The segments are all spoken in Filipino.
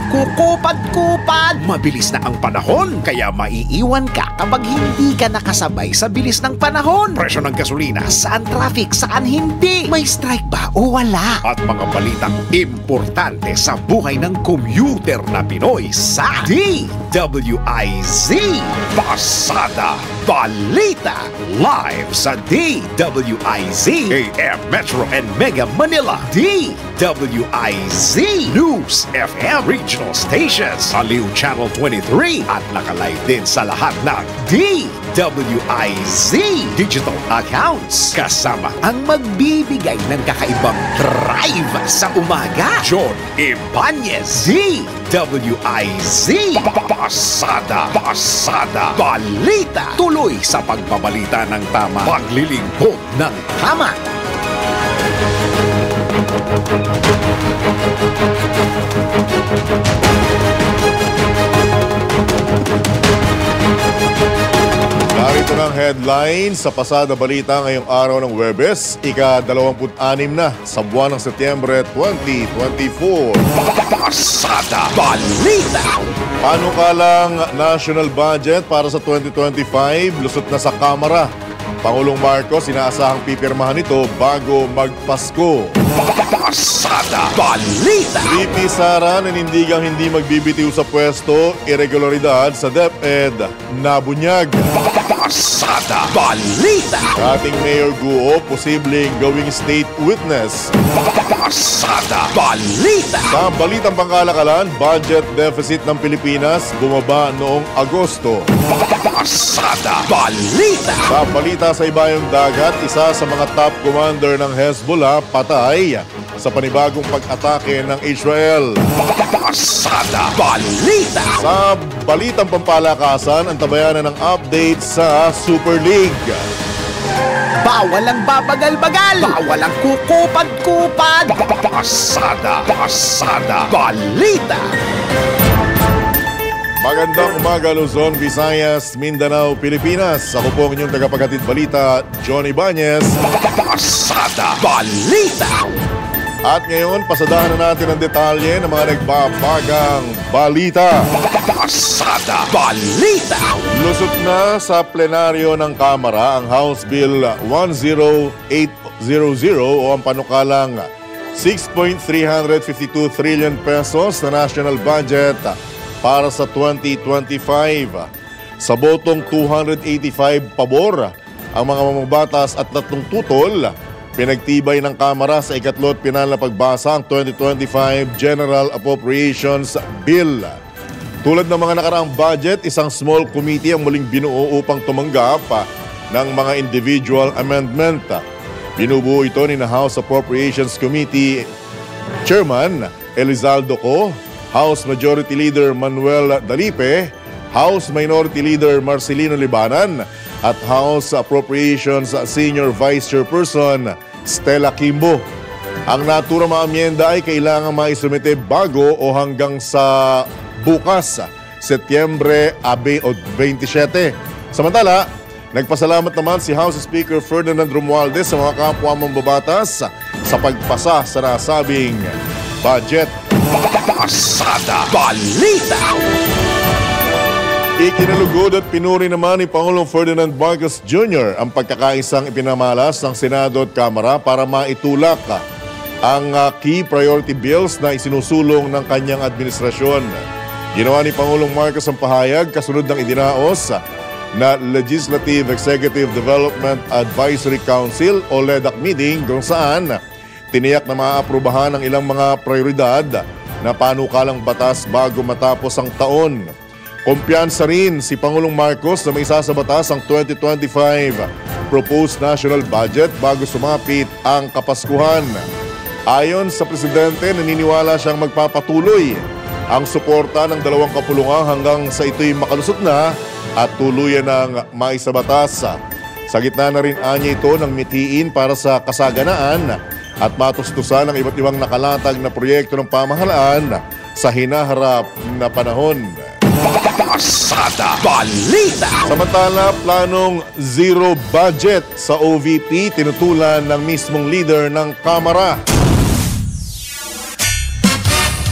kukupad-kupad. Mabilis na ang panahon, kaya maiiwan ka kapag hindi ka nakasabay sa bilis ng panahon. Presyo ng gasolina, saan traffic, saan hindi. May strike ba o wala? At mga balitang importante sa buhay ng commuter na Pinoy sa DWIZ Pasada Balita. Live sa DWIZ AM Metro and Mega Manila. DWIZ News FM Regional Stations. Aliw Channel 23 at nakalive din sa lahat ng DWIZ digital accounts. Kasama ang magbibigay ng kakaibang drive sa umaga. John Ibanez. DWIZ Pasada Balita. Tuloy sa pagbabalita ng tama, paglilingkod ng tama. Narito ng headline sa Pasada Balita ngayong araw ng Huwebes, ika-26 na sa buwan ng Setyembre 2024. Pasada Balita. Panukalang national budget para sa 2025 lusot na sa Kamara. Pangulong Marcos inaasahang pipirmahan ito bago magpasko. Pasada Balita. VP Sara nanindigang hindi magbibitiw sa pwesto, irregularidad sa DepEd nabunyag. Pasada Balita. Dating Mayor Guo posibleng gawing state witness. Pasada Balita. Sa balitang pangkalakalan, budget deficit ng Pilipinas bumaba noong Agosto. Pasada Balita. Sa balita sa ibayong dagat, isa sa mga top commander ng Hezbollah patay sa panibagong pag-atake ng Israel. Pasada Balita. Sa balitang pampalakasan, ang tabayanan ng update sa Super League. Bawal ang babagal-bagal. Bawal ang kukupad-kupad. Pasada Balita. Magandang umaga Luzon, Visayas, Mindanao, Pilipinas. Ako po ang inyong tagapaghatid balita, John Ibanez. Pasada Balita. At ngayon, pasadahan na natin ang detalye ng mga nagbabagang balita. Pasada Balita. Lusot na sa plenaryo ng Kamara ang House Bill 10800 o ang panukalang 6.352 trillion pesos na national budget para sa 2025. Sa botong 285 pabor, ang mga mamabatas at 3 tutol, pinagtibay ng Kamara sa ikatlot pinal na pagbasa ang 2025 General Appropriations Bill. Tulad ng mga nakaraang budget, isang small committee ang muling binuo upang tumanggap ng mga individual amendment. Binubuo ito ni House Appropriations Committee Chairman Elizaldo Co, House Majority Leader Manuel Dalipe, House Minority Leader Marcelino Libanan, at House Appropriations Senior Vice Chairperson Stella Kimbo. Ang naturang mga amyenda ay kailangan maisumite bago o hanggang sa bukas, Setyembre 27. Samantala, nagpasalamat naman si House Speaker Ferdinand Romualdez sa mga kapwa mambabatas sa pagpasa sa nasabing budget. Pasada Balita. Ikinalugod at pinuri naman ni Pangulong Ferdinand Marcos Jr. ang pagkakaisang ipinamalas ng Senado at Kamara para maitulak ang key priority bills na isinusulong ng kanyang administrasyon. Ginawa ni Pangulong Marcos ang pahayag kasunod ng idinaos na Legislative Executive Development Advisory Council o LEDAC meeting kung saan tiniyak na maaprubahan ang ilang mga prioridad na panukalang batas bago matapos ang taon. Kumpiyansa rin si Pangulong Marcos na may isa sa batas ang 2025 proposed national budget bago sumapit ang Kapaskuhan. Ayon sa Presidente, naniniwala siyang magpapatuloy ang suporta ng dalawang kapulungan hanggang sa ito'y makalusot na at tuluyan ng maisabatas. Sa gitna na rin anya ito ng mitiin para sa kasaganaan at matustusan ng iba't ibang nakalatag na proyekto ng pamahalaan sa hinaharap na panahon. Pasada Balita. Samantala, planong zero budget sa OVP tinutulan ng mismong leader ng Kamara.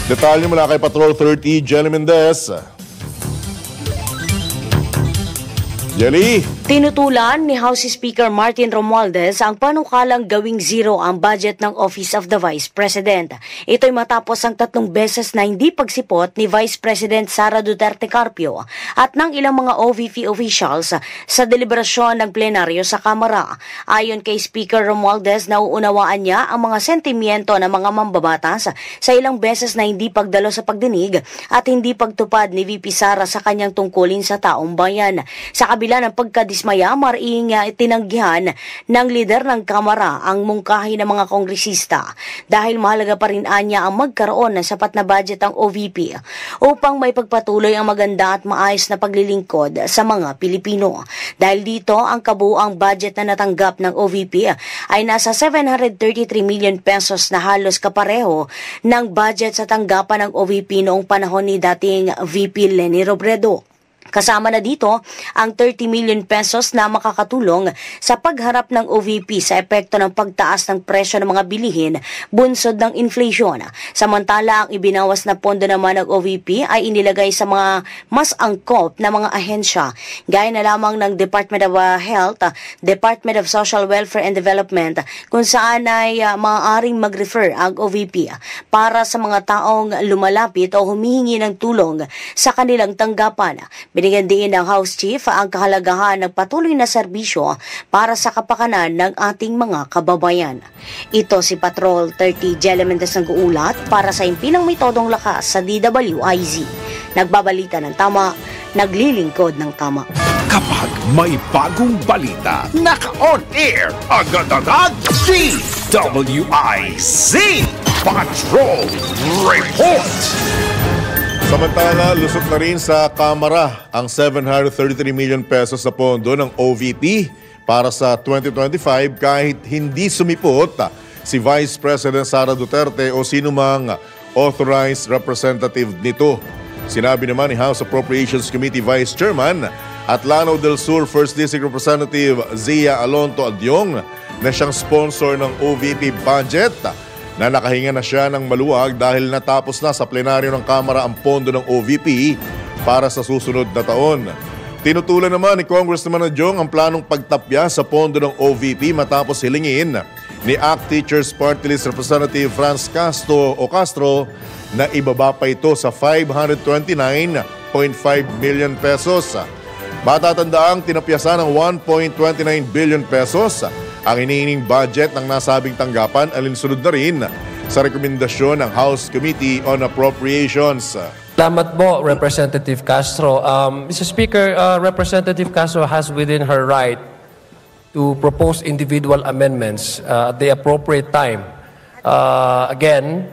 Detalye mula kay Patrol 30, Jelly Mendez. Jelly! Tinutulan ni House Speaker Martin Romualdez ang panukalang gawing zero ang budget ng Office of the Vice President. Ito'y matapos ang 3 beses na hindi pagsipot ni Vice President Sara Duterte Carpio at ng ilang mga OVP officials sa deliberasyon ng plenaryo sa Kamara. Ayon kay Speaker Romualdez, nauunawaan niya ang mga sentimiento ng mga mambabatas sa ilang beses na hindi pagdalo sa pagdinig at hindi pagtupad ni VP Sara sa kanyang tungkulin sa taong bayan. Sa kabila ng pagkadismaya, mariing tinanggihan ng lider ng Kamara ang mungkahi ng mga kongresista dahil mahalaga pa rin anya ang magkaroon ng sapat na budget ang OVP upang may pagpatuloy ang maganda at maayos na paglilingkod sa mga Pilipino. Dahil dito, ang kabuuang budget na natanggap ng OVP ay nasa 733 million pesos na halos kapareho ng budget sa tanggapan ng OVP noong panahon ni dating VP Leni Robredo. Kasama na dito ang 30 million pesos na makakatulong sa pagharap ng OVP sa epekto ng pagtaas ng presyo ng mga bilihin bunsod ng inflation. Samantala, ang ibinawas na pondo naman ng OVP ay inilagay sa mga mas angkop na mga ahensya, gaya na lamang ng Department of Health, Department of Social Welfare and Development, kung saan ay maaaring mag-refer ang OVP para sa mga taong lumalapit o humihingi ng tulong sa kanilang tanggapan. Binigyan din ng House Chief ang kahalagahan ng patuloy na serbisyo para sa kapakanan ng ating mga kababayan. Ito si Patrol 30 Jelly Mendez ng uulat para sa impinang may todong lakas sa DWIZ. Nagbabalita ng tama, naglilingkod ng tama. Kapag may bagong balita, naka-on air, agad-agad, DWIZ Patrol Report! Samantala, lusot na rin sa Kamara ang 733 million pesos na pondo ng OVP para sa 2025 kahit hindi sumipot si Vice President Sara Duterte o sinumang authorized representative nito. Sinabi naman ni House Appropriations Committee Vice Chairman at Lanao del Sur 1st District Representative Zia Alonto Adyong na siyang sponsor ng OVP budget na nakahinga na siya ng maluwag dahil natapos na sa plenaryo ng Kamara ang pondo ng OVP para sa susunod na taon. Tinutulan naman ni Congressman Adyong ang planong pagtapya sa pondo ng OVP matapos hilingin ni ACT Teachers Party List Representative Franz Castro na ibaba pa ito sa 529.5 million pesos. Matatandaang tinapyasan ng 1.29 billion pesos ang iniining budget ng nasabing tanggapan alinsunod na rin sa rekomendasyon ng House Committee on Appropriations. Salamat po, Representative Castro. Mr. Speaker, Representative Castro has within her right to propose individual amendments at the appropriate time. Again,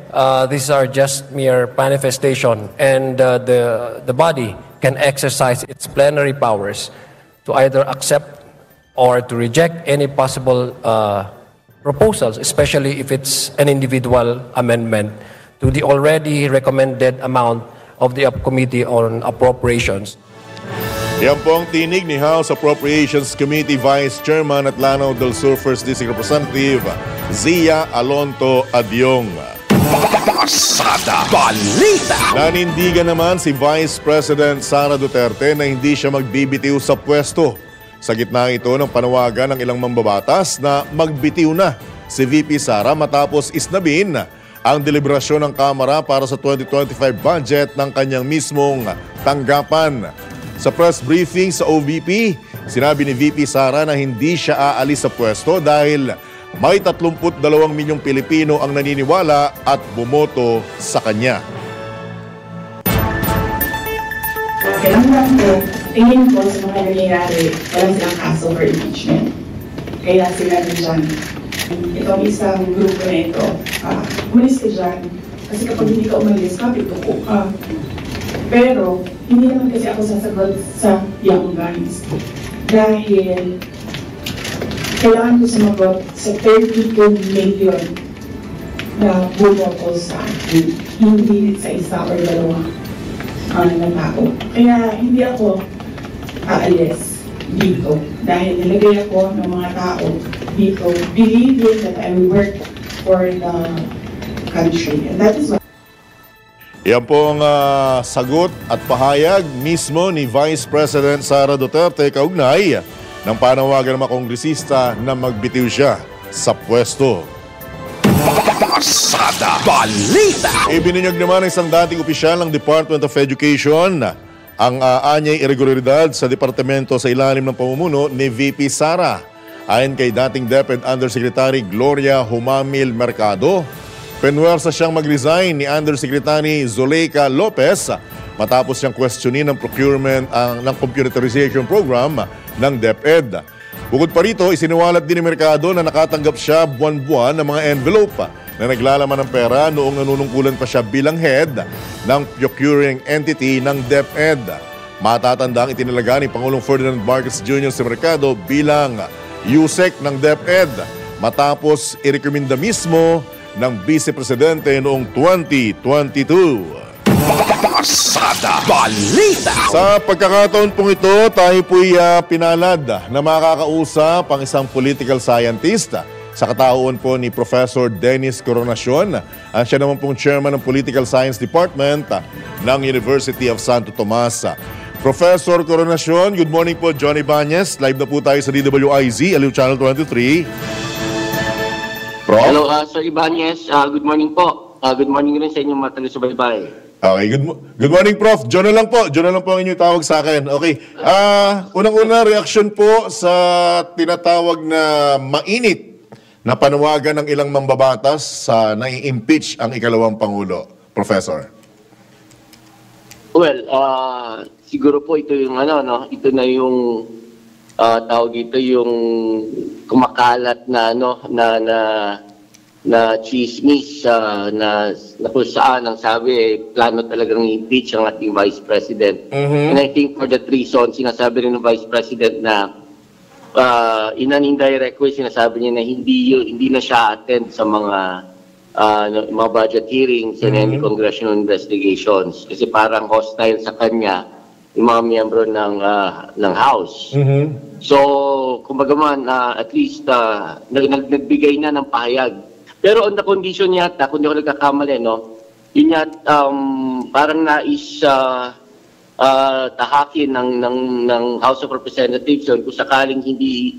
these are just mere manifestation, and the body can exercise its plenary powers to either accept or to reject any possible proposals, especially if it's an individual amendment to the already recommended amount of the Committee on Appropriations. Yan po ang tinig ni House Appropriations Committee Vice Chairman at Lanao del Sur 1st District Representative Zia Alonto Adyong. Pasada Balita! Nanindigan naman si Vice President Sara Duterte na hindi siya magbibitiw sa pwesto. Sa gitna ito ng panawagan ng ilang mambabatas na magbitiw na si VP Sara matapos isnabin ang deliberasyon ng Kamara para sa 2025 budget ng kanyang mismong tanggapan. Sa press briefing sa OVP, sinabi ni VP Sara na hindi siya aalis sa pwesto dahil may 32 milyong Pilipino ang naniniwala at bumoto sa kanya. Kailangan po, tingin ko sa mga nangyayari, walang silang kaso for impeachment. Kaya sila dyan. Itong isang grupo na ito, umalis ka dyan. Kasi kapag hindi ka umalis, kapituko ka. Pero, hindi naman kasi ako sasagot sa young guns. Dahil, kailangan ko sumagot sa 32 million na bumoto sa akin. Hindi sa isa or dalawa ng tao. Kaya hindi ako aalis dito dahil nilagay ako ng mga tao dito believing that I will work for the country. And that is what Yan po ang sagot at pahayag mismo ni Vice President Sara Duterte kaugnay ng panawagan ng mga kongresista na magbitiw siya sa pwesto. Pasada Balita. Ibinunyag naman ng isang dating opisyal ng Department of Education ang anyay irregularidad sa departamento sa ilalim ng pamumuno ni VP Sara. Ayon kay dating DepEd Undersecretary Gloria Humamil Mercado, penwersa siyang mag-resign ni Undersecretary Zuleika Lopez matapos siyang questionin ng procurement ng computerization program ng DepEd. Bukod pa rito, isiniwalat din ni Mercado na nakatanggap siya buwan-buwan ng mga envelope na naglalaman ng pera noong nanunungkulan pa siya bilang head ng procuring entity ng DepEd. Matatandang itinalaga ni Pangulong Ferdinand Marcos Jr. si Mercado bilang USEC ng DepEd matapos irekomenda mismo ng Vice Presidente noong 2022. Pasada Balita. Sa pagkakataon pong ito, tayo po'y pinalad na makakausap ang isang political scientist sa katauhan po ni Professor Dennis Coronacion. Siya naman pong chairman ng Political Science Department ng University of Santo Tomas. Professor Coronacion, good morning po. Johnny Bañez, live na po tayo sa DWIZ, Aliw Channel 23. Prof? Hello, Sir Ibanez. Good morning po. Good morning rin sa inyong mga taga-subaybay. Okay, good morning, Prof. John na lang po. John na lang po ang inyong tawag sa akin. Okay. Unang-una, reaksyon po sa tinatawag na mainit na panawagan ng ilang mambabatas sa nai-impeach ang ikalawang Pangulo. Professor. Well, siguro po ito yung ito na yung tawag ito yung kumakalat na na chismis na kung saan ang sabi plano talagang i-impeach ang ating Vice President. And I think for that reason, sinasabi rin ng Vice President na in an indirect way, sinasabi niya na hindi na siya attend sa mga budget hearings and any congressional investigations kasi parang hostile sa kanya yung mga miyembro ng House. So, kumbaga man, at least nagbigay na ng pahayag. Pero on the condition yata, kung di ako nagkakamali, yun yata parang nais tahakin ng House of Representatives kung sakaling hindi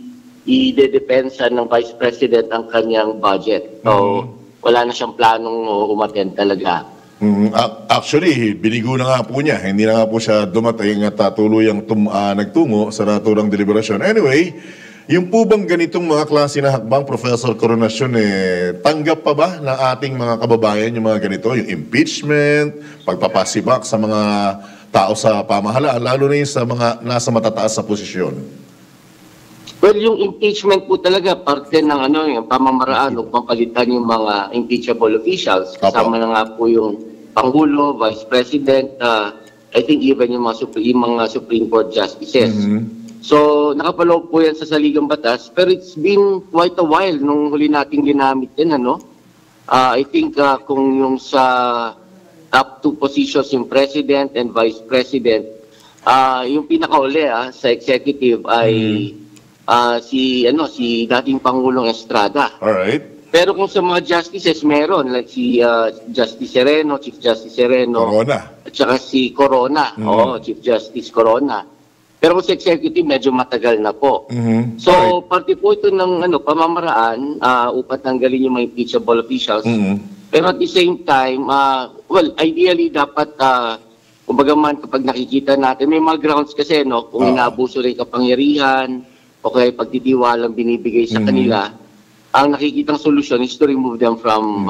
i-depensa ng Vice President ang kanyang budget. So, wala na siyang planong umattend talaga. Actually, binigo na nga po niya. Hindi na nga po siya dumating at tuluyang nagtungo sa naturang deliberasyon. Anyway, yung po bang ganitong mga klase na hakbang, Professor Coronacion, tanggap pa ba ng ating mga kababayan yung mga ganito? Yung impeachment, pagpapasibak sa mga tao sa pamahalaan, lalo na yung sa mga nasa matataas sa posisyon? Well, yung impeachment po talaga parte ng yung pamamaraan upang palitan yung mga impeachable officials. Kasama na nga po yung Pangulo, Vice President, I think even yung mga Supreme Court Justices. So, nakapaloob po yan sa saligang batas, pero it's been quite a while nung huli nating ginamit din, I think kung yung sa top 2 positions yung President and Vice President, yung pinakauli sa executive ay si dating Pangulong Estrada. Alright. Pero kung sa mga justices meron, like si Justice Sereno, Chief Justice Sereno, Corona. At saka si Corona, Chief Justice Corona. Pero kung sa executive, medyo matagal na po. So, parte po ito ng pamamaraan upang tanggalin yung mga impeachable officials. Pero at the same time, well, ideally dapat, kumbaga man kapag nakikita natin, may mga grounds kasi, kung inaabuso rin kapangyarihan, o kaya pagtitiwalang binibigay sa kanila, ang nakikitang solusyon is to remove them from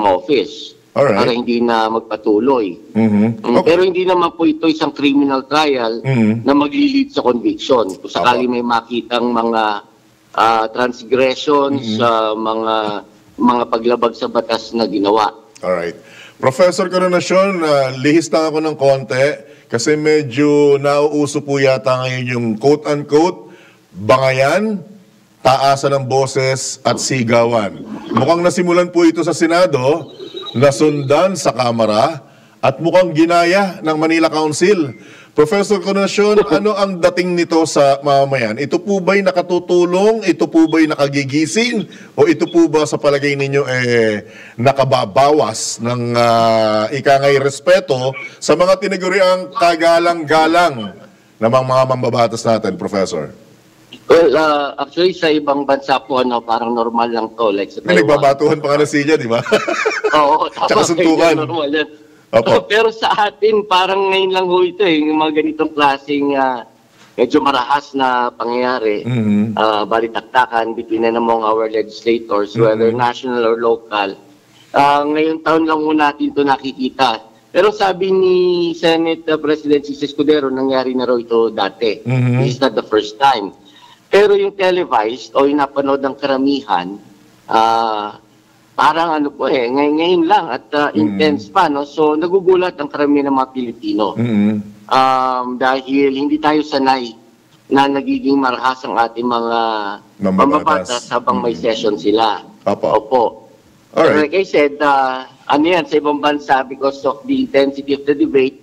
office. Alright. Para hindi na magpatuloy. Okay. Pero hindi naman po ito isang criminal trial na maglilid sa conviction. Kung sakali may makitang mga transgressions, mga paglabag sa batas na ginawa. Alright. Professor Coronacion, lihis lang ako ng konti kasi medyo nauuso po yata ngayon yung quote-unquote bangayan, taasan ng boses at sigawan. Mukhang nasimulan po ito sa Senado, nasundan sa Kamara at mukhang ginaya ng Manila Council. Professor Coronasyon, ano ang dating nito sa mamamayan? Ito po ba'y nakatutulong? Ito po ba'y nakagigising? O ito po ba sa palagay ninyo nakababawas ng ikangay respeto sa mga tinaguriang kagalang-galang ng mga mambabatas natin, Professor? Well, actually sa ibang bansa po parang normal lang to, like sa Taiwan. Nagbabatuhan pa nga na siya, di ba? Oo, tsaka suntukan. Normal yan. Opo. Pero sa atin, parang ngayon lang ho ito yung mga ganitong klaseng medyo marahas na pangyayari, balitaktakan between among our legislators, whether national or local. Ngayong taon lang ho natin ito nakikita. Pero sabi ni Senate President Cesar Escudero, nangyari na raw ito dati. This is not the first time. Pero yung televised o yung napanood ng karamihan, parang ngayon lang at intense pa, no? So nagugulat ang karamihan ng mga Pilipino. Dahil hindi tayo sanay na nagiging marahas ang ating mga mambabatas habang may session sila. Opo. Like I said, yan, sa ibang bansa, because of the intensity of the debate,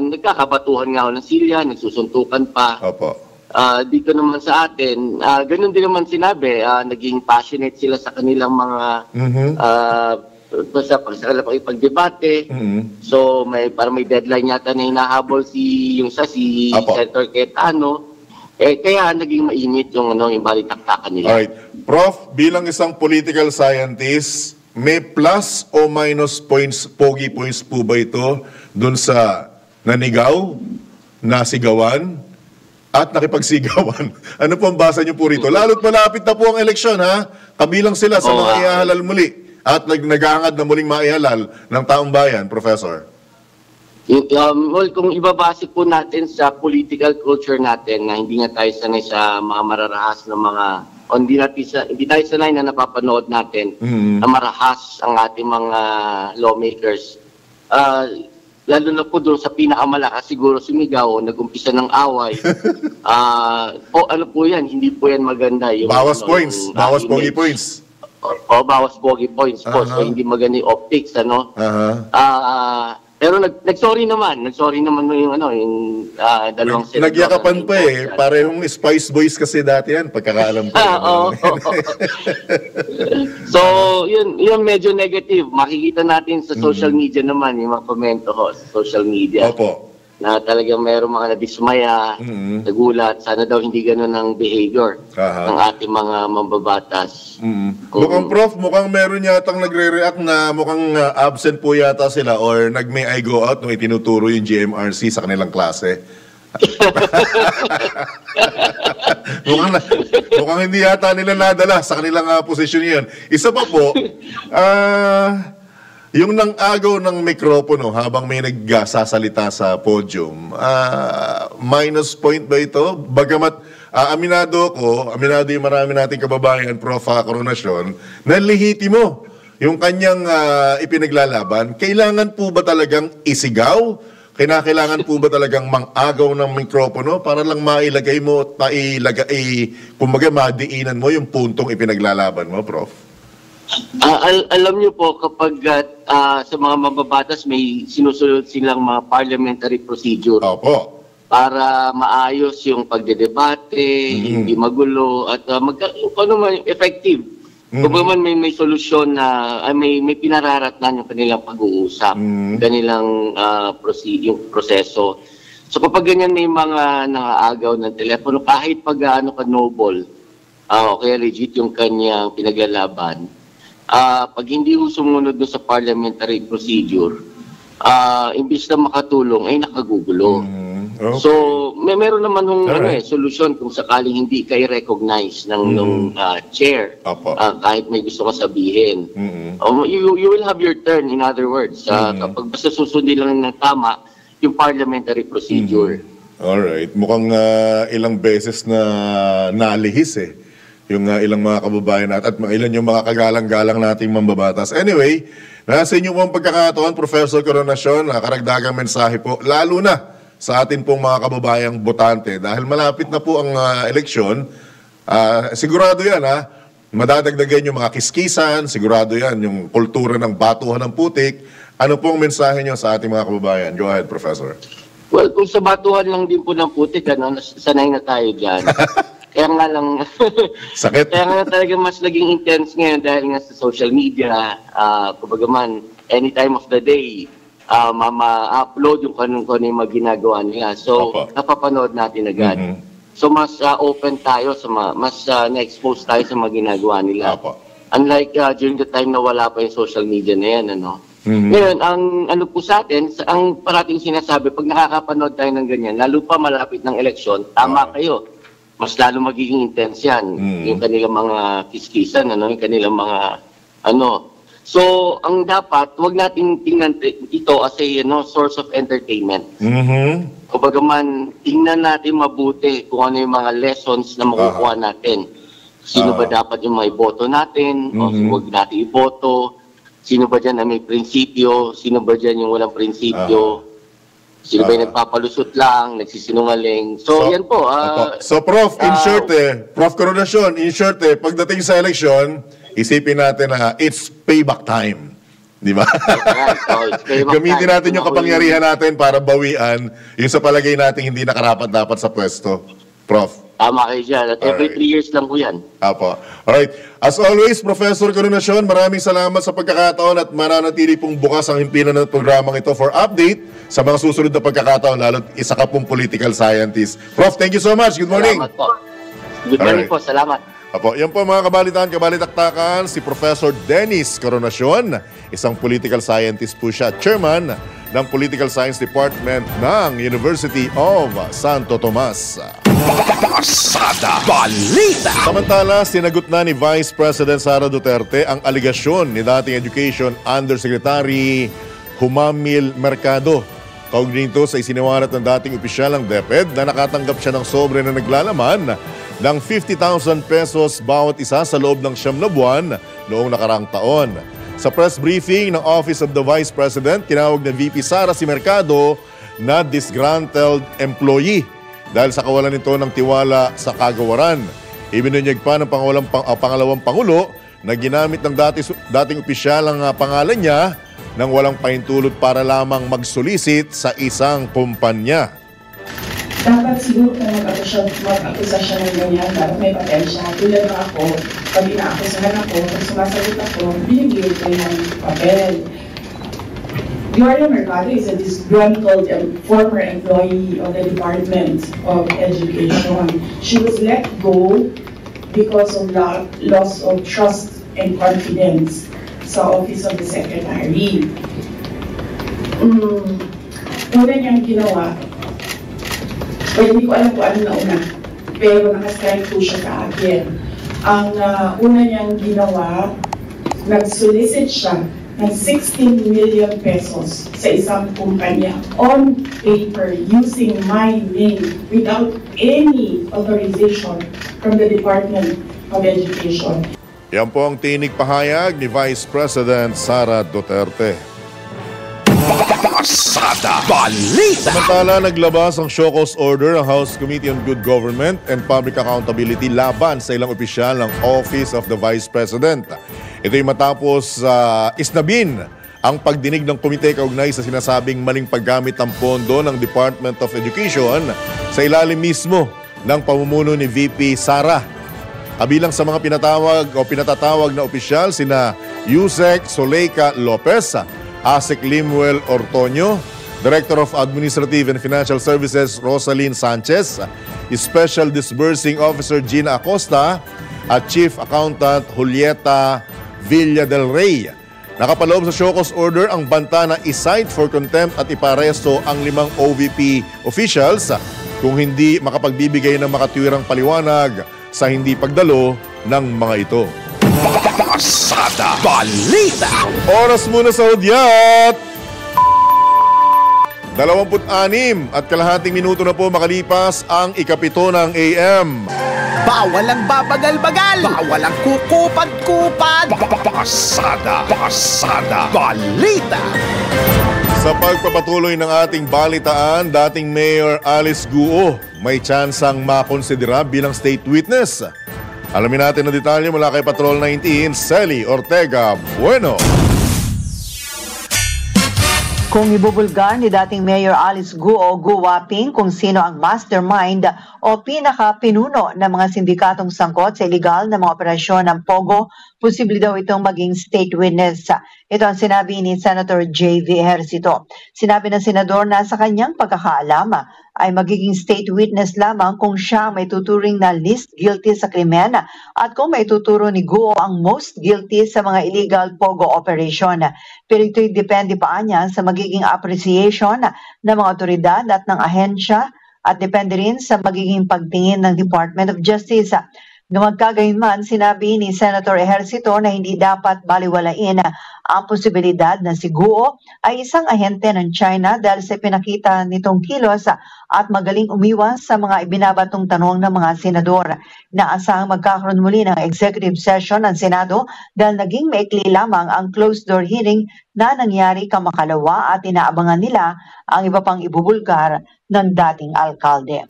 nagkakabatuhan nga ng silya, nagsusuntukan pa. Dito naman sa atin, ganun din naman sinabi, naging passionate sila sa kanilang mga sa pagdebate. So parang may deadline yata na hinahabol si Senator Cayetano. Kaya naging mainit yung balitaktakan nila. Alright. Prof, bilang isang political scientist, may plus o minus points, pogi points po ba ito dun sa nanigaw, nasigawan, at nakipagsigawan? Ano po ang basa niyo po rito? Lalo't malapit na po ang eleksyon, ha? Kabilang sila sa mga ihahalal muli at naghangad na muling maihalal ng taong bayan, Professor. Well, kung ibabase po natin sa political culture natin na hindi nga tayo sanay sa mga mararahas na mga hindi tayo sanay na napapanood natin na marahas ang ating mga lawmakers. Lalo na po doon sa pinakamalakas siguro sumigaw, nag-umpisa ng away. Ano po yan, hindi po yan maganda. Yung, bawas points, bawas pogi points. Bawas pogi points po. So hindi maganda yung optics, pero nag-sorry naman yung dalawang senador. Nagyakapan pa parehong Spice Boys kasi dati yan, pagkakaalam ko. So, yun medyo negative. Makikita natin sa social media naman, yung mga komento sa social media. Opo. Na talagang mayroong mga nadismaya, nagulat, sana daw hindi ganun ang behavior ng ating mga mambabatas. Mukhang Prof, mukhang meron yatang nagre-react na mukhang absent po yata sila or nag-may I go out nung itinuturo yung GMRC sa kanilang klase. mukhang hindi yata nila nadala sa kanilang posisyon yun. Isa pa po, yung nang-agaw ng mikropono habang may nagsasalita sa podium, minus point ba ito? Bagamat aminado yung marami nating kababayan, Prof. Coronasyon, na lehitimo yung kanyang ipinaglalaban. Kailangan po ba talagang isigaw? Kailangan po ba talagang mang-agaw ng mikropono para lang mailagay mo, kumbaga madiinan mo yung puntong ipinaglalaban mo, Prof? Alam niyo po, kapag sa mga mababatas may sinusunod silang mga parliamentary procedure. Opo. Para maayos yung pagdedebate, hindi magulo, at effective. Kung man may solusyon na may pinararatnan yung kanilang pag-uusap, kanilang yung proseso. So kapag ganyan may mga nangaagaw ng telepono, kahit pag ka-noble, kaya legit yung kanyang pinaglalaban, pag hindi mo sumunod sa parliamentary procedure, imbis na makatulong, ay nakagugulo. Okay. So, meron naman solusyon kung sakaling hindi ka i-recognize ng chair, kahit may gusto ka sabihin. You will have your turn, in other words. Kapag basta susundin lang ng tama, yung parliamentary procedure. Alright. Mukhang ilang beses na nalihis yung ilang mga kababayan at ilan yung mga kagalang-galang nating mambabatas. Anyway, nasa inyo pong pagkakataon, Professor Coronasyon, karagdagang mensahe po, lalo na sa atin pong mga kababayang botante. Dahil malapit na po ang eleksyon, sigurado yan madadagdagan yung mga kiskisan, sigurado yan yung kultura ng batuhan ng putik, Ano pong mensahe nyo sa ating mga kababayan? Go ahead, Professor. Well, kung sa batuhan lang din po ng putik, sanay na tayo dyan. Kaya nga lang, Sakit. kaya nga talaga mas naging intense ngayon dahil nga sa social media, kumbaga man, any time of the day, ma-upload yung kung ano yung mga ginagawa nila. So, Opo. napapanood natin agad. So, mas open tayo, mas na-expose tayo sa mga ginagawa nila. Opo. Unlike during the time na wala pa yung social media na yan, Ngayon, ang ano po sa atin, ang parating sinasabi, pag nakakapanood tayo ng ganyan, lalo pa malapit ng eleksyon, tama kayo. Mas lalo magiging intense yan. Yung kanilang mga kiskisan, yung kanilang mga So, ang dapat, huwag natin tingnan ito as a source of entertainment. Kumbaga man, tingnan natin mabuti kung ano yung mga lessons na makukuha natin. Sino ba dapat yung may boto natin, o huwag natin iboto. Sino ba dyan na may prinsipyo? Sino ba dyan yung walang prinsipyo? Sino ba yung nagpapalusot lang, nagsisinungaling? So yan po. So, Prof, in short Prof Coronasyon, in short pagdating sa eleksyon, isipin natin na it's payback time. Di ba? Gamitin natin yung kapangyarihan natin para bawian yung sa palagay natin hindi nakarapat-dapat sa pwesto. Prof. Tama kayo dyan. At every 3 years lang po yan. Apo. Alright. As always, Professor Coronasyon, maraming salamat sa pagkakataon at mananatili pong bukas ang himpilan ng programang ito for update sa mga susunod na pagkakataon, lalo't isa ka pong political scientist. Prof, thank you so much. Good morning. Salamat po. Good morning po. Salamat. Apo, yan po mga kabalitaktakan, si Professor Dennis Coronasyon, isang political scientist po siya, chairman ng Political Science Department ng University of Santo Tomas. Pasada Balita! Samantala, sinagot na ni Vice President Sara Duterte ang aligasyon ni dating Education Undersecretary Humamil Mercado. Kaugnay nito sa isiniwalat ng dating opisyal ng DepEd na nakatanggap siya ng sobre na naglalaman ng 50,000 pesos bawat isa sa loob ng 9 na buwan noong nakaraang taon. Sa press briefing ng Office of the Vice President, tinawag ng VP Sara si Mercado na disgruntled employee dahil sa kawalan nito ng tiwala sa kagawaran. Ibinunyag pa ng pangalawang Pangulo na ginamit ng dating opisyal ang pangalan niya nang walang pahintulot para lamang mag-solicit sa isang kumpanya. Dapat siguro kung mag-akusa siya ng ganyan, dapat may patensya. Tulad na ako, pag inaakusahan ako, pag sumasagot ako, binibigay ko yung papel. Gloria Mercado is a disgruntled former employee of the Department of Education. She was let go because of loss of trust and confidence sa Office of the Secretary. Una niyang ginawa, hindi ko alam kung ano nauna, pero nakastrike po siya sa akin. Ang una niyang ginawa, nag-solicit siya ng 16 million pesos sa isang kumpanya on paper using my name without any authorization from the Department of Education. Yan po ang tinig pahayag ni Vice President Sara Duterte. Pasada Balita! Samantala, naglabas ang show cause order ng House Committee on Good Government and Public Accountability laban sa ilang opisyal ng Office of the Vice President. Ito'y matapos isnabin ang pagdinig ng komite kaugnay sa sinasabing maling paggamit ng pondo ng Department of Education sa ilalim mismo ng pamumuno ni VP Sara. Kabilang sa mga pinatatawag na opisyal sina Yusek Soleika Lopez, Asik Limuel Ortonio, Director of Administrative and Financial Services Rosalyn Sanchez, Special Disbursing Officer Gina Acosta, at Chief Accountant Julieta Villa del Rey. Nakapaloob sa show cause order ang banta na i-cite for contempt at iparesto ang 5 OVP officials kung hindi makapagbibigay ng makatwirang paliwanag sa hindi pagdalo ng mga ito. Pasada Balita! Oras muna sa hudyat! 26.5 minuto na po makalipas ang 7 ng AM. Bawal ang babagal-bagal! Bawal ang kukupad-kupad! Pasada Balita! Sa pagpapatuloy ng ating balitaan, dating Mayor Alice Guo may tsansang makonsidera bilang state witness. Alamin natin ang detalye mula kay Patrol 19, Sally Ortega Bueno. Kung ibubulgar ni dating Mayor Alice Guo Guwaping kung sino ang mastermind o pinaka-pinuno ng mga sindikatong sangkot sa iligal na mga operasyon ng POGO, posible daw itong maging state witness. Ito ang sinabi ni Senator J.V. Ejercito. Sinabi ng senador na sa kanyang pagkakaalam ay magiging state witness lamang kung siya may tuturing na least guilty sa krimen at kung may tuturo ni Guo ang most guilty sa mga illegal POGO operation. Pero ito'y depende pa niya sa magiging appreciation ng mga otoridad at ng ahensya at depende rin sa magiging pagtingin ng Department of Justice. Magkagayunman, sinabi ni Senator Ejercito na hindi dapat baliwalain ang posibilidad na si Guo ay isang ahente ng China dahil sa pinakita nitong kilos at magaling umiwas sa mga ibinabatong tanong ng mga senador. Naasahang magkakaroon muli ng executive session ng Senado dahil naging maikli lamang ang closed-door hearing na nangyari kamakalawa at inaabangan nila ang iba pang ibubulgar ng dating alkalde.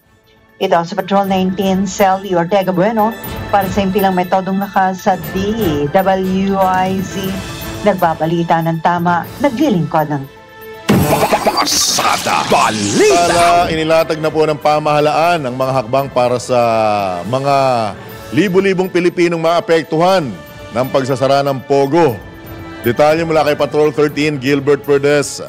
Ito sa Patrol 19, Celly Ortega Bueno, para sa impilang metodong lakas sa DWIZ. Nagbabalita ng tama, naglilingkod ng Pasada Balita! Tala, inilatag na po ng pamahalaan ang mga hakbang para sa mga libu-libong Pilipinong maapektuhan ng pagsasara ng POGO. Detalye mula kay Patrol 13, Gilbert Perdes.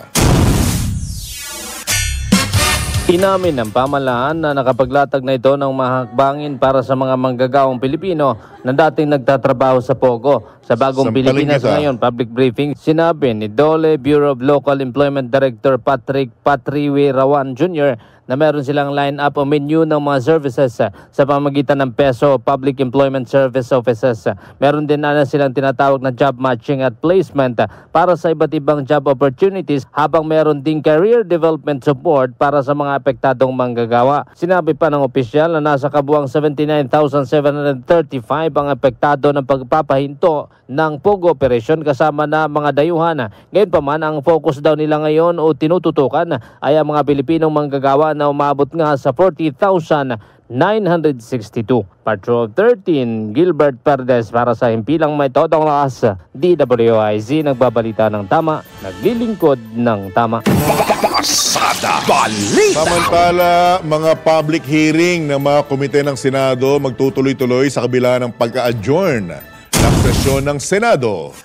Inamin ng pamahalaan na nakapaglatag na ito ng mahakbangin para sa mga manggagawang Pilipino na dating nagtatrabaho sa POGO. Sa bagong Pilipinas ngayon public briefing, sinabi ni DOLE Bureau of Local Employment Director Patrick Patriwirawan Jr. na meron silang line-up o menu ng mga services sa pamamagitan ng PESO Public Employment Service Offices. Meron din na silang tinatawag na job matching at placement para sa iba't ibang job opportunities, habang meron ding career development support para sa mga apektadong manggagawa. Sinabi pa ng opisyal na nasa kabuang 79,735 ang apektado ng pagpapahinto ng POGO operation kasama na mga dayuhan. Ngayon pa man, ang focus daw nila ngayon o tinututukan ay ang mga Pilipinong manggagawa na umabot nga sa 40,962. Patrol 13, Gilbert Perdes para sa himpilang may todong lakas. DWIZ, nagbabalita ng tama, naglilingkod ng tama. Pasada Balita! Samantala, mga public hearing ng mga komite ng Senado magtutuloy-tuloy sa kabila ng pagka-adjourn ng sesyon ng Senado.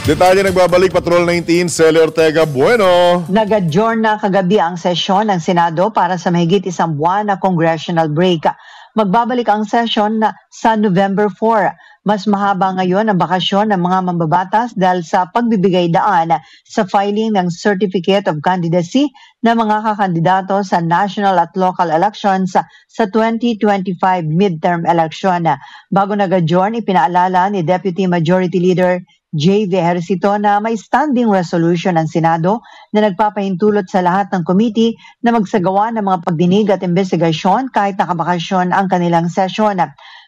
Detalye nagbabalik Patrol 19, Celly Ortega Bueno. Nag-adjourn na kagabi ang sesyon ng Senado para sa mahigit isang buwan na congressional break. Magbabalik ang session sa November 4. Mas mahaba ngayon ang bakasyon ng mga mambabatas dahil sa pagbibigay daan sa filing ng Certificate of Candidacy ng mga kakandidato sa national at local elections sa 2025 midterm election. Bago nag-adjourn, ipinaalala ni Deputy Majority Leader J.V. Ejercito na may standing resolution ng Senado na nagpapahintulot sa lahat ng committee na magsagawa ng mga pagdinig at investigasyon kahit nakabakasyon ang kanilang session.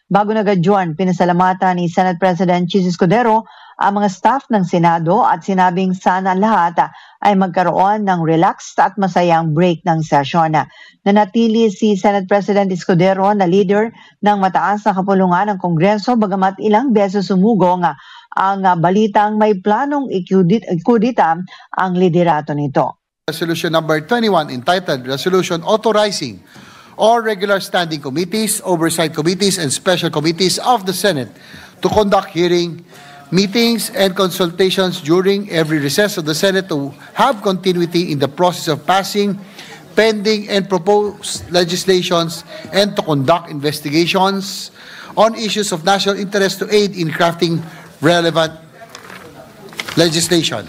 Bago nag-adjourn, pinasalamatan ni Senate President Chis Escudero ang mga staff ng Senado at sinabing sana lahat ay magkaroon ng relaxed at masayang break ng session. Nanatili si Senate President Escudero na leader ng mataas na kapulungan ng Kongreso bagamat ilang beses sumugong ang balitang may planong ikudita ang liderato nito. Resolution number 21 entitled Resolution Authorizing all regular standing committees, oversight committees, and special committees of the Senate to conduct hearing, meetings, and consultations during every recess of the Senate to have continuity in the process of passing pending and proposed legislations and to conduct investigations on issues of national interest to aid in crafting relevant legislation.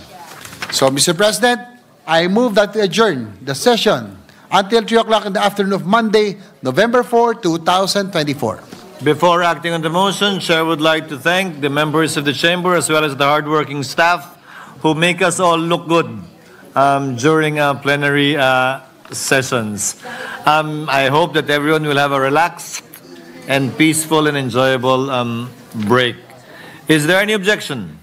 So, Mr. President, I move that we adjourn the session until 3 o'clock in the afternoon of Monday, November 4, 2024. Before acting on the motion, Chair would like to thank the members of the Chamber as well as the hardworking staff who make us all look good during plenary sessions. I hope that everyone will have a relaxed and peaceful and enjoyable break. Is there any objection?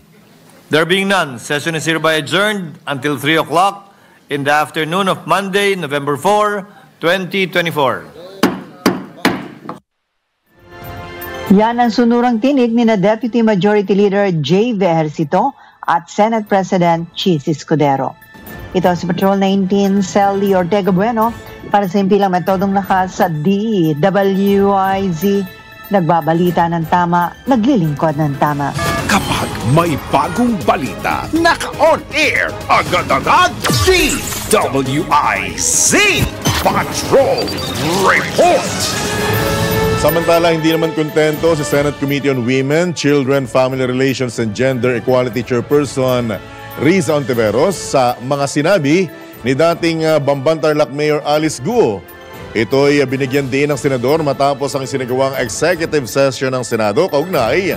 There being none, session is hereby adjourned until 3 o'clock in the afternoon of Monday, November 4, 2024. Yan ang sunurang tinig ni na Deputy Majority Leader J.V. Ejercito at Senate President Chis Escudero. Ito si Patrol 19 Sally Ortega Bueno para sa impilang metodong lakas sa DWIZ. Nagbabalita ng tama, naglilingkod ng tama. Kapag may bagong balita, naka-on air, agad-agad, DWIZ Patrol Report! Samantala, hindi naman kontento si Senate Committee on Women, Children, Family Relations and Gender Equality Chairperson Riza Ontiveros sa mga sinabi ni dating Bamban-Tarlac Mayor Alice Guo. Ito'y binigyan din ng senador matapos ang isinagawang executive session ng Senado kaugnay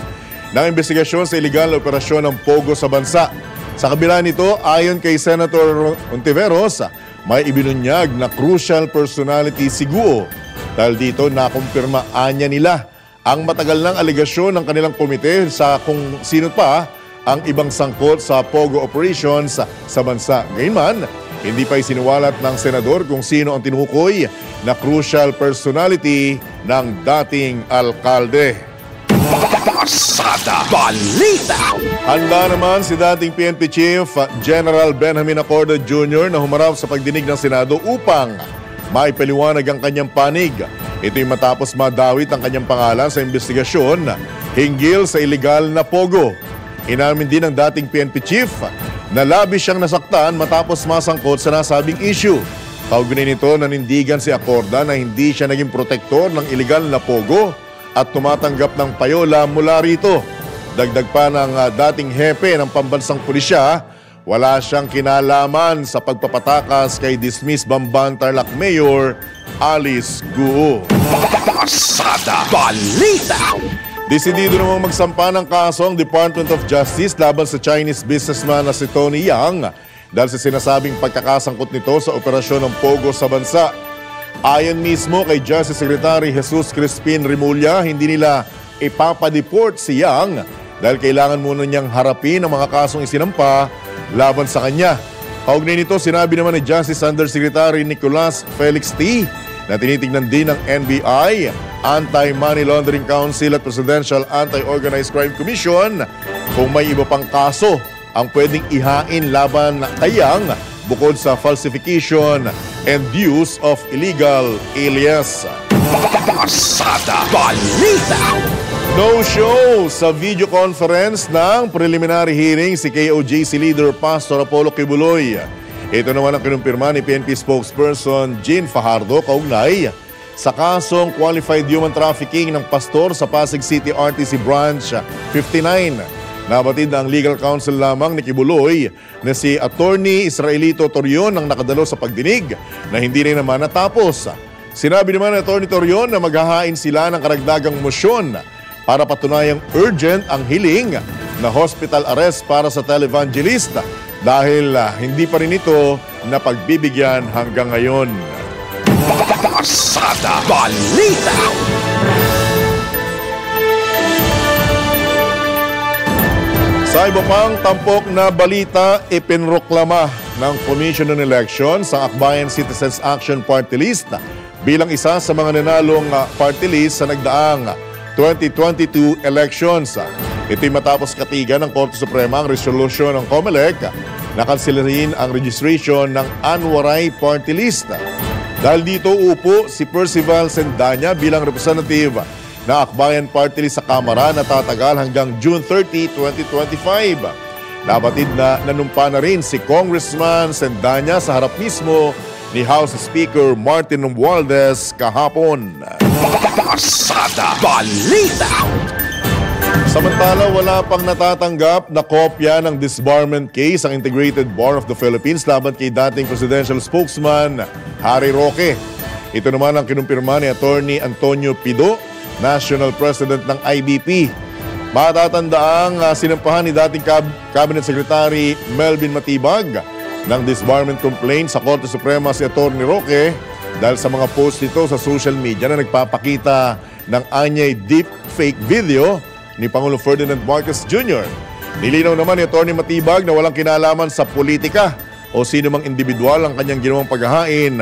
ng investigasyon sa iligal na operasyon ng Pogo sa bansa. Sa kabila nito, ayon kay Senator Ontiveros, may ibinunyag na crucial personality si Guo. Dahil dito, nakumpirmaan niya nila ang matagal ng alegasyon ng kanilang komite sa kung sino pa ang ibang sangkot sa Pogo operations sa bansa. Gayunman, hindi pa isinuwalat ng senador kung sino ang tinukoy na crucial personality ng dating alkalde. Pasada Balita! Handa naman si dating PNP Chief General Benjamin Acorda Jr. na humarap sa pagdinig ng Senado upang maipaliwanag ang kanyang panig. Ito'y matapos madawit ang kanyang pangalan sa investigasyon hinggil sa iligal na Pogo. Inamin din ng dating PNP Chief na labis siyang nasaktan matapos masangkot sa nasabing issue. Kaugnay nito, nanindigan si Acorda na hindi siya naging protektor ng iligal na Pogo at tumatanggap ng payola mula rito. Dagdag pa ng dating hepe ng pambansang pulisya, wala siyang kinalaman sa pagpapatakas kay dismissed Bamban-Tarlac Mayor Alice Guo. Pasada Balita! Desidido namang magsampa ng kaso ang Department of Justice laban sa Chinese businessman na si Tony Yang dahil sa sinasabing pagkakasangkot nito sa operasyon ng Pogo sa bansa. Ayon mismo kay Justice Secretary Jesus Crispin Rimulya, hindi nila ipapadeport si Yang dahil kailangan muna niyang harapin ang mga kasong isinampa laban sa kanya. Kaugnay nito, sinabi naman ni Justice Undersecretary Nicolas Felix T. na tinitingnan din ng NBI, Anti-Money Laundering Council at Presidential Anti-Organized Crime Commission kung may iba pang kaso ang pwedeng ihain laban kay Yang bukod sa falsification and use of illegal alias. Pasada Balita! No show sa video conference ng preliminary hearing si KOJC leader Pastor Apollo Kibuloy. Ito naman ang kinumpirma ni PNP spokesperson Jean Fajardo kaugnay sa kasong qualified human trafficking ng pastor sa Pasig City RTC Branch 59. Nabatid na ang legal counsel lamang ni Kibuloy na si Attorney Israelito Torion ang nakadalo sa pagdinig na hindi rin naman natapos. Sinabi naman ni Attorney Torion na maghahain sila ng karagdagang motion para patunayang urgent ang hiling na hospital arrest para sa televangelist dahil hindi pa rin ito napagbibigyan hanggang ngayon. Pasada Balita! Sa iba pang tampok na balita, ipinroklama ng Commission on Elections ang Akbayan Citizens Action Party List bilang isa sa mga nanalong party list sa nagdaang 2022 elections. Ito'y matapos katigan ng Korte Suprema ang resolusyon ng COMELEC na kansilahin ang registration ng Anwaray Party List. Dahil dito upo si Percival Sendanya bilang representative na Akbayan Party List sa Kamara na tatagal hanggang June 30, 2025. Nabatid na nanumpa na rin si Congressman Sendanya sa harap mismo ni House Speaker Martin Romualdez kahapon. Pasada Balita! Samantala, wala pang natatanggap na kopya ng disbarment case ang Integrated Bar of the Philippines laban kay dating presidential spokesman Harry Roque. Ito naman ang kinumpirma ni Attorney Antonio Pido, National President ng IBP. Matatandaang sinampahan ni dating Cabinet Secretary Melvin Matibag ng disbarment complaint sa Korte Suprema si Attorney Roque dahil sa mga post nito sa social media na nagpapakita ng anyay deep fake video ni Pangulong Ferdinand Marcos Jr. Nilinaw naman ni Attorney Matibag na walang kinalaman sa politika o sino mang individual ang kanyang ginawang paghahain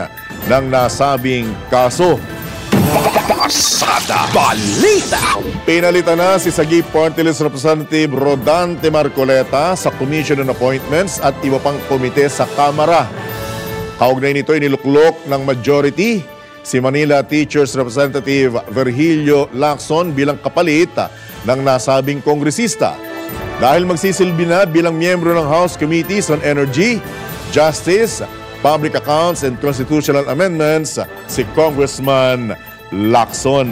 ng nasabing kaso. Pasada Balita. Pinalitan na si Sagip Party List Representative Rodante Marcoleta sa Commission on Appointments at iba pang komite sa Kamara. Kaugnay nito iniluklok ng majority si Manila Teachers Representative Virgilio Lacson bilang kapalit ng nasabing kongresista. Dahil magsisilbi na bilang miyembro ng House Committees on Energy, Justice, Public Accounts and Constitutional Amendments si Congressman Lacson.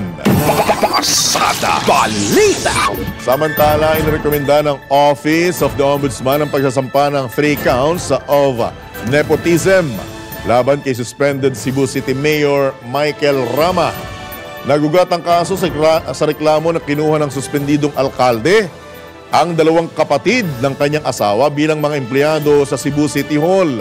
Pasada Balita. Samantala, inirekomenda ng Office of the Ombudsman ang pagsasampa ng 3 counts of nepotism laban kay suspended Cebu City Mayor Michael Rama. Nagugat ang kaso sa reklamo na kinuha ng suspendidong alkalde ang 2 kapatid ng kanyang asawa bilang mga empleyado sa Cebu City Hall.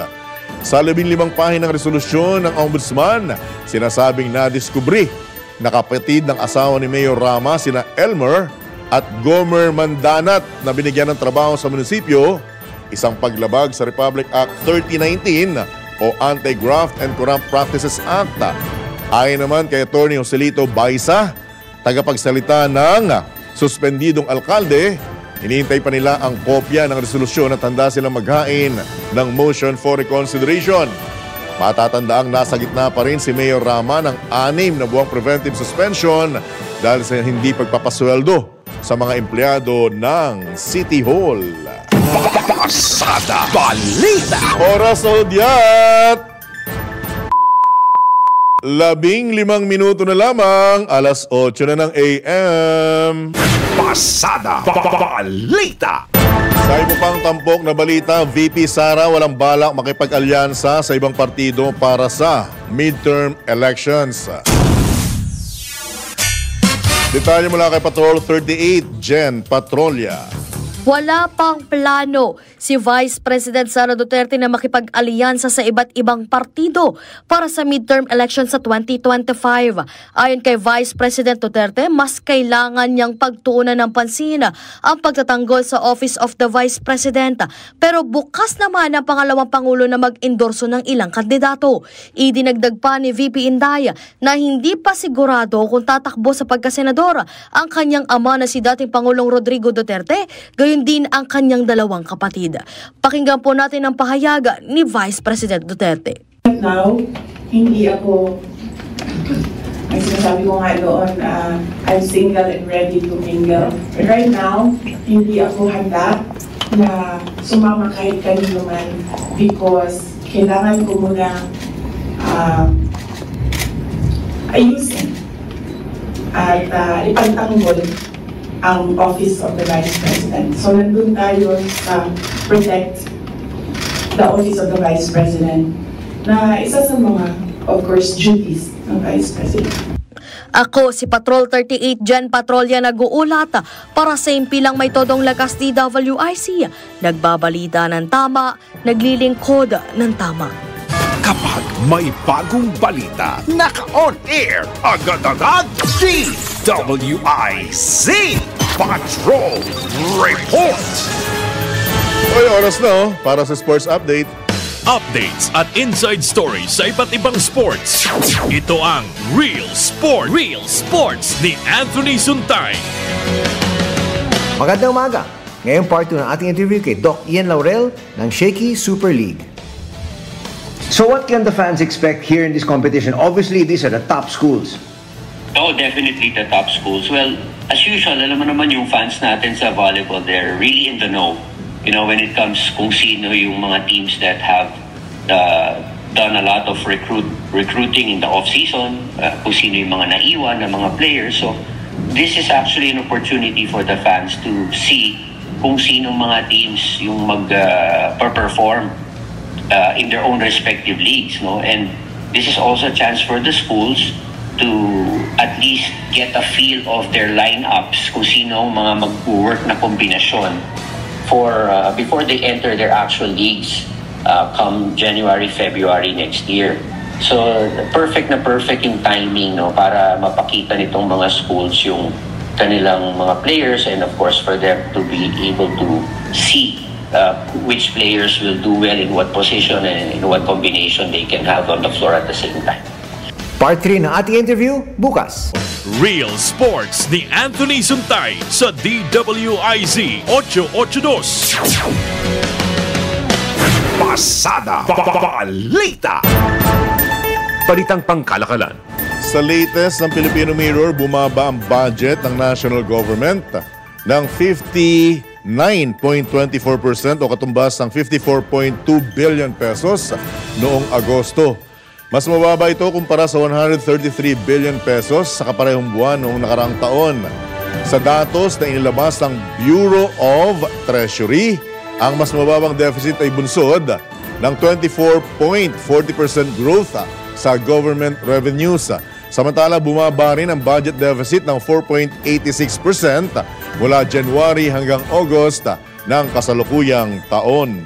Sa 15 pahinang resolusyon ng Ombudsman, sinasabing nadiskubre na kapatid ng asawa ni Mayor Rama sina Elmer at Gomer Mandanat na binigyan ng trabaho sa munisipyo, isang paglabag sa Republic Act 3019 o Anti-Graft and Corrupt Practices Act. Ayon naman kay Atty. Joselito Baisa, tagapagsalita ng suspendidong alkalde, hinihintay pa nila ang kopya ng resolusyon at handa silang maghain ng motion for reconsideration. Matatandaang nasa gitna pa rin si Mayor Rama ng 6 na buwang preventive suspension dahil sa hindi pagpapasweldo sa mga empleyado ng City Hall. Pasada Balita. Oras sa hudyat! 15 minuto na lamang, alas 8 na ng AM. Pasada Balita. Sa iba pang tampok na balita, VP Sara walang balak makipag-alyansa sa ibang partido para sa midterm elections. Detalye mula kay Patrol 38, Jen Patrolya. Wala pang plano si Vice President Sara Duterte na makipag-alyansa sa iba't ibang partido para sa midterm election sa 2025. Ayon kay Vice President Duterte, mas kailangan niyang pagtuunan ng pansin ang pagtatanggol sa Office of the Vice President. Pero bukas naman ang pangalawang Pangulo na mag-endorso ng ilang kandidato. Idinagdag pa ni VP Inday na hindi pa sigurado kung tatakbo sa pagkasenador ang kanyang ama na si dating Pangulong Rodrigo Duterte, gayon din ang kanyang 2 kapatid. Pakinggan po natin ang pahayag ni Vice President Duterte. Right now, hindi ako, ang sinasabi ko nga noon, I'm single and ready to mingle. But right now, hindi ako handa na sumama kahit kanino man because kailangan ko muna ayusin at ipagtanggol ang Office of the Vice President. So nandun tayo sa protect the Office of the Vice President na isa sa mga, of course, duties ng Vice President. Ako si Patrol 38 Jen Patrolya nag-uulat para sa impilang may todong lakas DWIC. Nagbabalita ng tama, naglilingkod ng tama. Kapag may bagong balita, naka-on air, agad-agad, DWIC Patrol Report. Oy, oras na para sa sports update. Updates at inside stories sa iba't ibang sports. Ito ang Real Sports ni Anthony Suntay. Magandang umaga. Ngayong part 2 ng ating interview kay Doc Ian Laurel ng Shaky Super League. So what can the fans expect here in this competition? Obviously, these are the top schools. Oh, definitely the top schools. Well, as usual, alam mo naman yung fans natin sa volleyball, they're really in the know. You know, when it comes kung sino yung mga teams that have done a lot of recruiting in the off-season, kung sino yung mga naiwan na mga players. So, this is actually an opportunity for the fans to see kung sino mga teams yung mag-perform in their own respective leagues, no? And this is also a chance for the schools to at least get a feel of their lineups, kung sino ang mga mag-work na kombinasyon for before they enter their actual leagues come January, February next year. So perfect yung timing, no, para mapakita nitong mga schools yung kanilang mga players, and of course for them to be able to see which players will do well in what position and in what combination they can have on the floor at the same time. Part 3 ng ating interview bukas. Real Sports ni Anthony Suntay sa DWIZ 882. Pasada Balita. Balitang pangkalakalan. Sa latest ng Filipino Mirror, bumaba ang budget ng national government ng 59.24% o katumbas ng 54.2 billion pesos noong Agosto. Mas mababa ito kumpara sa 133 billion pesos sa kaparehong buwan noong nakaraang taon. Sa datos na inilabas ng Bureau of Treasury, ang mas mababang deficit ay bunsod ng 24.40% growth sa government revenues. Samantala, bumaba rin ang budget deficit ng 4.86% mula January hanggang August ng kasalukuyang taon.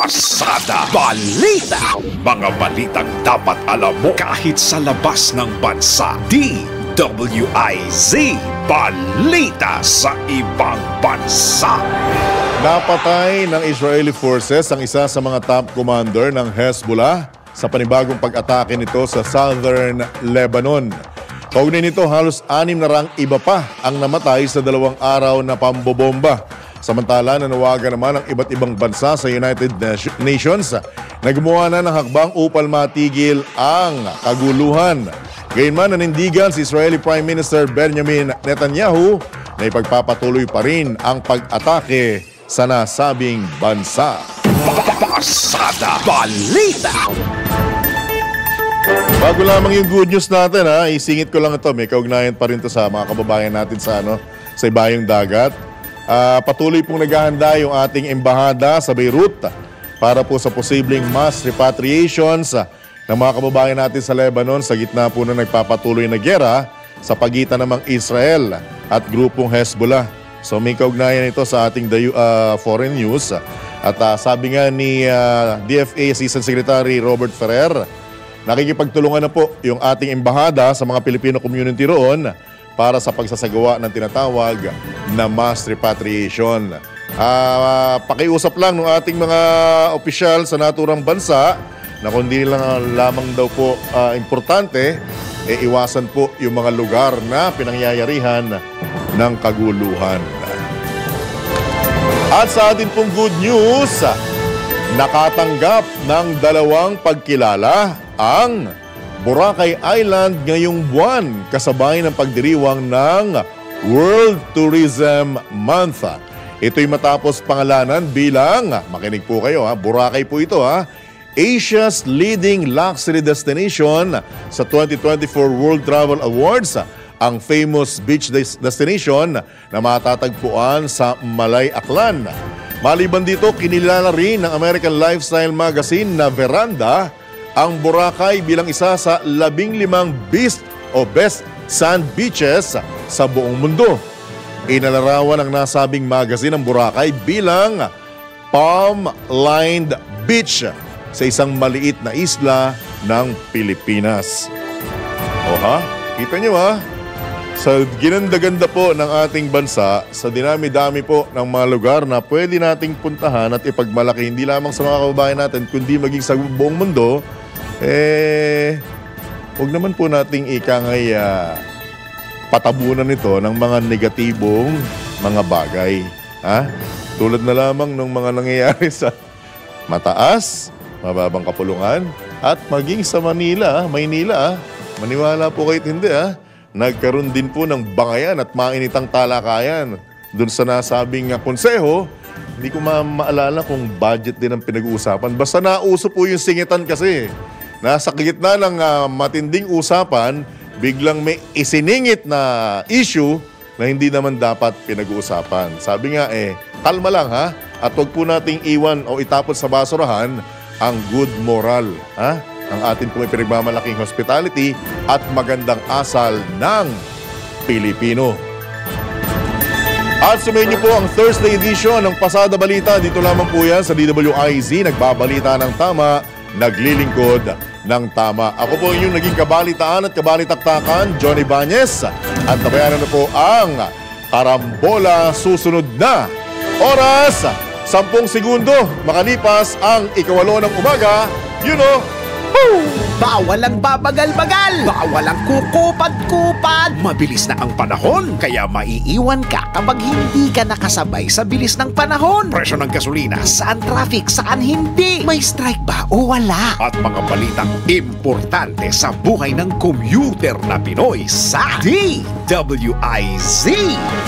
Pasada Balita. Mga balitang dapat alam mo kahit sa labas ng bansa. DWIZ Balita sa ibang bansa. Napatay ng Israeli forces ang isa sa mga top commander ng Hezbollah sa panibagong pag-atake nito sa southern Lebanon. Kaugnay nito, halos 6 na rang iba pa ang namatay sa 2 araw na pambobomba. Samantala, nanawagan naman ang iba't ibang bansa sa United Nations na gumawa na ng hakbang upang matigil ang kaguluhan. Gayunman, nanindigan si Israeli Prime Minister Benjamin Netanyahu na ipagpapatuloy pa rin ang pag-atake sa nasabing bansa. Pasada Balita. Bago lamang yung good news natin, isingit ko lang ito. May kaugnayan pa rin ito sa mga kababayan natin sa ibayong dagat. Patuloy pong naghahanda yung ating embahada sa Beirut para po sa posibleng mass repatriations ng mga kababayan natin sa Lebanon sa gitna po na nagpapatuloy na giyera sa pagitan ng Israel at grupong Hezbollah. So may kaugnayan ito sa ating foreign news. At sabi nga ni DFA Assistant Secretary Robert Ferrer, nakikipagtulungan na po yung ating embahada sa mga Filipino community roon para sa pagsasagawa ng tinatawag na mass repatriation. Pakiusap lang ng ating mga opisyal sa naturang bansa na kung hindi lang lamang daw po importante, iwasan po yung mga lugar na pinangyayarihan ng kaguluhan. At sa atin pong good news, nakatanggap ng 2 pagkilala ang Boracay Island ngayong buwan kasabay ng pagdiriwang ng World Tourism Month. Ito'y matapos pangalanan bilang, makinig po kayo Boracay po ito Asia's leading luxury destination sa 2024 World Travel Awards, ang famous beach destination na matatagpuan sa Malay Aklan. Maliban dito, kinilala rin ng American Lifestyle Magazine na Veranda ang Boracay bilang isa sa 15 best sand beaches sa buong mundo. Inalarawan ng nasabing magazine ang Boracay bilang palm-lined beach sa isang maliit na isla ng Pilipinas. Kita nyo sa ginanda-ganda po ng ating bansa, sa dinami-dami po ng mga lugar na pwede nating puntahan at ipagmalaki hindi lamang sa mga kababayan natin, kundi maging sa buong mundo, huwag naman po nating ikangay patabunan ito ng mga negatibong mga bagay. Tulad na lamang ng mga nangyayari sa mataas, mababang kapulungan, at maging sa Maynila, maniwala po kahit hindi nagkaroon din po ng bangayan at mainitang talakayan doon sa nasabing konseho. Hindi ko maalala kung budget din ang pinag-uusapan. Basta nauso po yung singitan kasi. Nasa gitna ng matinding usapan, biglang may isiningit na issue na hindi naman dapat pinag-uusapan. Sabi nga kalma lang at huwag po nating iwan o itapon sa basurahan ang good moral. Ang atin pong pinagmamalaking hospitality at magandang asal ng Pilipino. At sumayin niyo po ang Thursday edition ng Pasada Balita. Dito lamang po yan sa DWIZ. Nagbabalita ng tama, naglilingkod ng tama. Ako po yung naging kabalitaan at kabalitaktakan, Johnny Bañez. At nabayanan na po ang Karambola susunod na oras. 10 segundo makalipas ang 8 ng umaga. Bawal ang babagal-bagal. Bawal ang kukupad-kupad. Mabilis na ang panahon, kaya maiiwan ka kapag hindi ka nakasabay sa bilis ng panahon. Presyo ng gasolina, saan traffic, saan hindi. May strike ba o wala? At mga balitang importante sa buhay ng commuter na Pinoy sa DWIZ.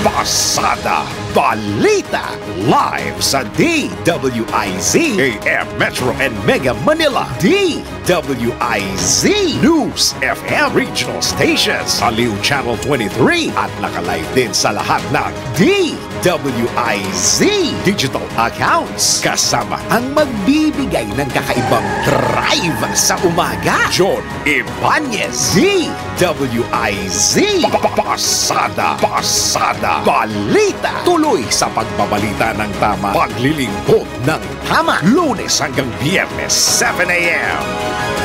Pasada Balita live sa DWIZ AM Metro and Mega Manila. DWIZ News FM Regional Stations, Aliw Channel 23 at nakalive din sa lahat ng DWIZ digital accounts. Kasama ang magbibigay ng kakaibang drive sa umaga, John Ibanez. DWIZ Pasada Balita. Tuloy sa pagbabalita ng tama, paglilingkod ng tama, Lunes hanggang Biyernes 7 a.m.